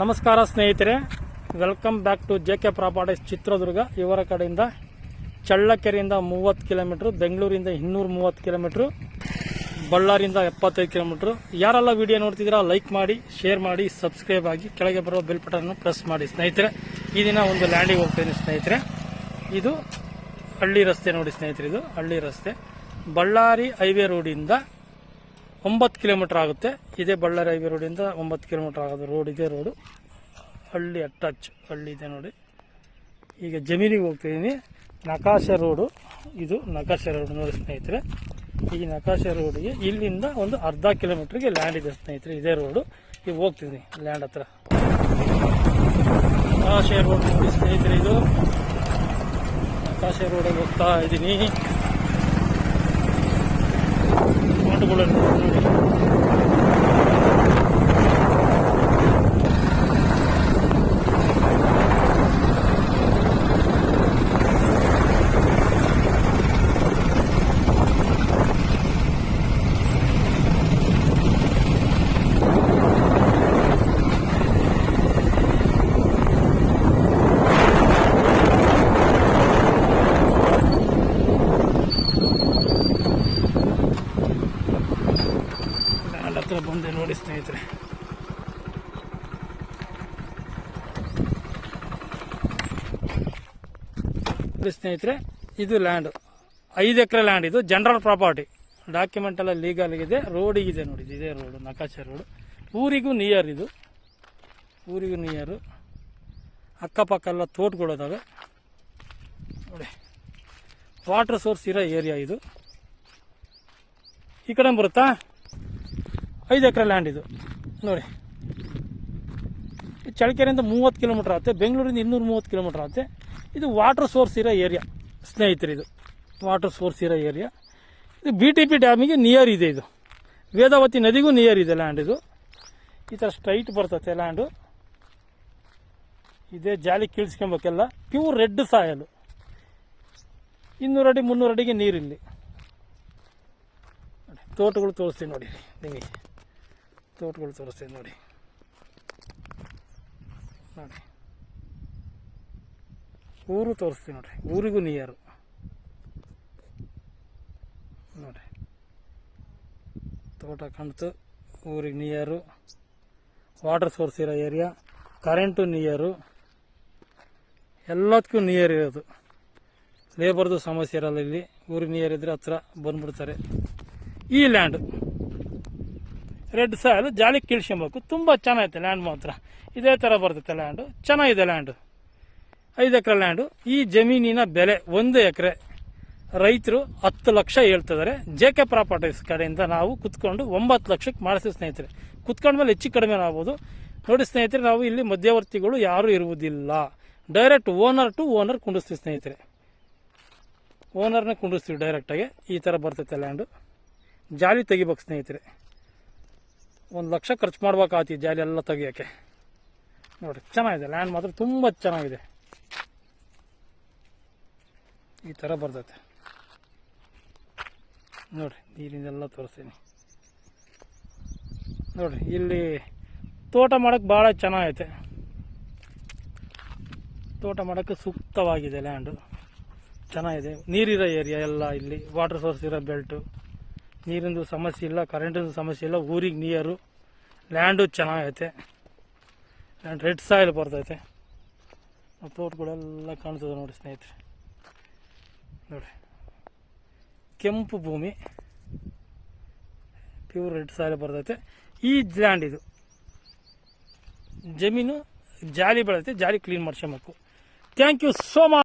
ನಮಸ್ಕಾರ ಸ್ನೇಹಿತರೆ, welcome back to J K properties Chitradurga. ಇವರ ಕಡೆಯಿಂದ ಚಳ್ಳಕೆರೆಯಿಂದ 30 ಕಿಲೋಮೀಟ್ರು, ಬೆಂಗಳೂರಿಂದ 230 ಕಿಲೋಮೀಟ್ರು, ಬಳ್ಳಾರಿಯಿಂದ 75 ಕಿಲೋಮೀಟ್ರು. ಯಾರೆಲ್ಲ ವಿಡಿಯೋ ನೋಡ್ತಿದ್ದೀರಾ ಲೈಕ್ ಮಾಡಿ, ಶೇರ್ ಮಾಡಿ, ಸಬ್ಸ್ಕ್ರೈಬ್ ಆಗಿ, ಕೆಳಗೆ ಬರುವ ಬೆಲ್ ಬಟನ್ ಪ್ರೆಸ್ ಮಾಡಿ ಸ್ನೇಹಿತರೆ. ಈ ದಿನ ಒಂದು ಲ್ಯಾಂಡಿಗೆ ಹೋಗ್ತೀನಿ ಸ್ನೇಹಿತರೆ. ಇದು ಹಳ್ಳಿ ರಸ್ತೆ ನೋಡಿ ಸ್ನೇಹಿತರೆ, ಇದು ಹಳ್ಳಿ ರಸ್ತೆ. ಬಳ್ಳಾರಿ ಹೈವೇ ರೋಡಿಂದ 9 ಕಿಲೋಮೀಟರ್ ಆಗುತ್ತೆ. ಇದೇ ಬಳ್ಳಾರಿ ಹೈವೇ ರೋಡಿಂದ 9 ಕಿಲೋಮೀಟರ್ ಆಗೋದು ರೋಡ್. ಇದೇ ರೋಡು, ಹಳ್ಳಿ ಅಟ್ಯಾಚ್ ಹಳ್ಳಿ ಇದೆ ನೋಡಿ. ಈಗ ಜಮೀನಿಗೆ ಹೋಗ್ತಿದ್ದೀನಿ. ನಕಾಶೆ ರೋಡು, ಇದು ನಕಾಶೆ ರೋಡ್ ನೋಡಿ ಸ್ನೇಹಿತರೆ. ಈ ನಕಾಶೆ ರೋಡಿಗೆ ಇಲ್ಲಿಂದ ಒಂದು ಅರ್ಧ ಕಿಲೋಮೀಟರ್ಗೆ ಲ್ಯಾಂಡ್ ಇದೆ ಸ್ನೇಹಿತರೆ. ಇದೇ ರೋಡು. ಈಗ ಹೋಗ್ತಿದ್ದೀನಿ ಲ್ಯಾಂಡ್ ಹತ್ರ. ನಕಾಶೆ ರೋಡ್ ನೋಡಿ ಸ್ನೇಹಿತರೆ, ಇದು ನಕಾಶೆ ರೋಡಲ್ಲಿ ಹೋಗ್ತಾ ಇದ್ದೀನಿ. ಮಾಟುಗಳನ್ನು ನೋಡಿ. ಹತ್ರ ಬಂದೆ ನೋಡಿ ಸ್ನೇಹಿತರೆ. ಸ್ನೇಹಿತರೆ, ಇದು ಲ್ಯಾಂಡ್ 5 ಎಕರೆ ಲ್ಯಾಂಡ್. ಇದು ಜನರಲ್ ಪ್ರಾಪರ್ಟಿ, ಡಾಕ್ಯುಮೆಂಟ್ ಎಲ್ಲ ಲೀಗಲ್ ಇದೆ. ರೋಡಿಗಿದೆ ನೋಡಿ, ಇದೇ ರೋಡ್, ನಕಾಶೆ ರೋಡ್. ಊರಿಗೂ ನಿಯರ್, ಇದು ಊರಿಗೂ ನಿಯರು. ಅಕ್ಕಪಕ್ಕ ಎಲ್ಲ ತೋಟಗಳಿದಾವೆ ನೋಡಿ. ವಾಟರ್ ಸೋರ್ಸ್ ಇರೋ ಏರಿಯಾ ಇದು. ಈ ಕಡೆ ಬರುತ್ತಾ 5 ಎಕರೆ ಲ್ಯಾಂಡ್ ಇದು ನೋಡಿ. ಚಳ್ಳಕೆರೆಯಿಂದ 30 ಕಿಲೋಮೀಟರ್ ಆಗುತ್ತೆ, ಬೆಂಗಳೂರಿಂದ 230 ಕಿಲೋಮೀಟರ್ ಆಗುತ್ತೆ. ಇದು ವಾಟರ್ ಸೋರ್ಸ್ ಇರೋ ಏರಿಯಾ ಸ್ನೇಹಿತರೆ. ಇದು ವಾಟರ್ ಸೋರ್ಸ್ ಇರೋ ಏರಿಯಾ. ಇದು BTP ಡ್ಯಾಮಿಗೆ ನಿಯರ್ ಇದೆ. ಇದು ವೇದಾವತಿ ನದಿಗೂ ನಿಯರ್ ಇದೆ ಲ್ಯಾಂಡ್. ಇದು ಈ ಥರ ಸ್ಟ್ರೈಟ್ ಬರ್ತದೆ ಲ್ಯಾಂಡು. ಇದೇ ಜಾಲಿ ಕೀಳ್ಸ್ಕೊಬೇಕೆಲ್ಲ. ಪ್ಯೂರ್ ರೆಡ್ ಸಾಯಲು, 200 ಅಡಿ 300 ಅಡಿಗೆ ನೀರಿಲ್ಲಿ. ತೋಟಗಳು ತೋರಿಸ್ತೀನಿ ನೋಡಿ ನಿಮಗೆ, ತೋಟಗಳು ತೋರಿಸ್ತೀನಿ ನೋಡಿ. ನೋಡಿ, ಊರು ತೋರಿಸ್ತೀನಿ ನೋಡ್ರಿ, ಊರಿಗೂ ನಿಯರು ನೋಡಿ. ತೋಟ ಕಾಣ್ತು, ಊರಿಗೆ ನಿಯರು. ವಾಟರ್ ಸೋರ್ಸ್ ಇರೋ ಏರಿಯಾ, ಕರೆಂಟು ನಿಯರು, ಎಲ್ಲದಕ್ಕೂ ನಿಯರ್ ಇರೋದು. ಲೇಬರ್ದು ಸಮಸ್ಯೆ ಇರಲ್ಲ ಇಲ್ಲಿ. ಊರಿಗೆ ನಿಯರ್ ಇದ್ರೆ ಹತ್ರ ಬಂದ್ಬಿಡ್ತಾರೆ. ಈ ಲ್ಯಾಂಡ್ ರೆಡ್ ಸಾಯಲ್, ಜಾಲಿ ಕೀಳ್ಸ್ಕೊಬೇಕು. ತುಂಬ ಚೆನ್ನಾಗೈತೆ ಲ್ಯಾಂಡ್ ಮಾತ್ರ. ಇದೇ ಥರ ಬರ್ತೈತೆ ಲ್ಯಾಂಡು, ಚೆನ್ನಾಗಿದೆ ಲ್ಯಾಂಡು. 5 ಎಕರೆ ಲ್ಯಾಂಡು. ಈ ಜಮೀನಿನ ಬೆಲೆ 1 ಎಕರೆ ರೈತರು 10 ಲಕ್ಷ ಹೇಳ್ತಿದ್ದಾರೆ. JK ಪ್ರಾಪರ್ಟೀಸ್ ಕಡೆಯಿಂದ ನಾವು ಕುತ್ಕೊಂಡು 9 ಲಕ್ಷಕ್ಕೆ ಮಾಡಿಸ್ತೀವಿ ಸ್ನೇಹಿತರೆ. ಕುತ್ಕೊಂಡ್ಮೇಲೆ ಹೆಚ್ಚು ಕಡಿಮೆ ಆಗ್ಬೋದು ನೋಡಿ ಸ್ನೇಹಿತರೆ. ನಾವು ಇಲ್ಲಿ ಮಧ್ಯವರ್ತಿಗಳು ಯಾರೂ ಇರುವುದಿಲ್ಲ. ಡೈರೆಕ್ಟ್ ಓನರ್ ಟು ಓನರ್ ಕುಂಡಿಸ್ತೀವಿ ಸ್ನೇಹಿತರೆ. ಓನರ್ನ ಕುಂಡಿಸ್ತೀವಿ ಡೈರೆಕ್ಟಾಗಿ. ಈ ಥರ ಬರ್ತೈತೆ ಲ್ಯಾಂಡು. ಜಾಲಿ ತೆಗಿಬೇಕು ಸ್ನೇಹಿತರೆ. 1 ಲಕ್ಷ ಖರ್ಚು ಮಾಡ್ಬೇಕಾಗ್ತಿ ಜಾಲಿ ಎಲ್ಲ ತೆಗಿಯೋಕ್ಕೆ ನೋಡಿ. ಚೆನ್ನಾಗಿದೆ ಲ್ಯಾಂಡ್ ಮಾತ್ರ, ತುಂಬ ಚೆನ್ನಾಗಿದೆ. ಈ ಥರ ಬರ್ತೈತೆ ನೋಡಿ. ನೀರಿಂದೆಲ್ಲ ತೋರಿಸ್ತೀನಿ ನೋಡಿ. ಇಲ್ಲಿ ತೋಟ ಮಾಡೋಕ್ಕೆ ಭಾಳ ಚೆನ್ನಾಗೈತೆ. ತೋಟ ಮಾಡೋಕ್ಕೆ ಸೂಕ್ತವಾಗಿದೆ ಲ್ಯಾಂಡು, ಚೆನ್ನಾಗಿದೆ. ನೀರಿರೋ ಏರಿಯಾ ಎಲ್ಲ ಇಲ್ಲಿ. ವಾಟರ್ ಸೋರ್ಸ್ ಇರೋ ಬೆಲ್ಟು, ನೀರಿಂದು ಸಮಸ್ಯೆ ಇಲ್ಲ, ಕರೆಂಟಿಂದು ಸಮಸ್ಯೆ ಇಲ್ಲ. ಊರಿಗೆ ನಿಯರು, ಲ್ಯಾಂಡು ಚೆನ್ನಾಗೈತೆ. ಲ್ಯಾಂಡ್ ರೆಡ್ ಸಾಯಿಲ್ ಬರ್ತೈತೆ. ತೋಟಗಳೆಲ್ಲ ಕಾಣಿಸ್ತದೆ ನೋಡಿ ಸ್ನೇಹಿತರೆ. ನೋಡಿ, ಕೆಂಪು ಭೂಮಿ, ಪ್ಯೂರ್ ರೆಡ್ ಸಾಯಿಲ್ ಬರ್ತೈತೆ. ಈ ಲ್ಯಾಂಡ್, ಇದು ಜಮೀನು ಜಾಲಿ ಬೆಳೆದೈತೆ. ಜಾಲಿ ಕ್ಲೀನ್ ಮಾಡ್ಸ್ಕೊಬೇಕು. Thank you so much.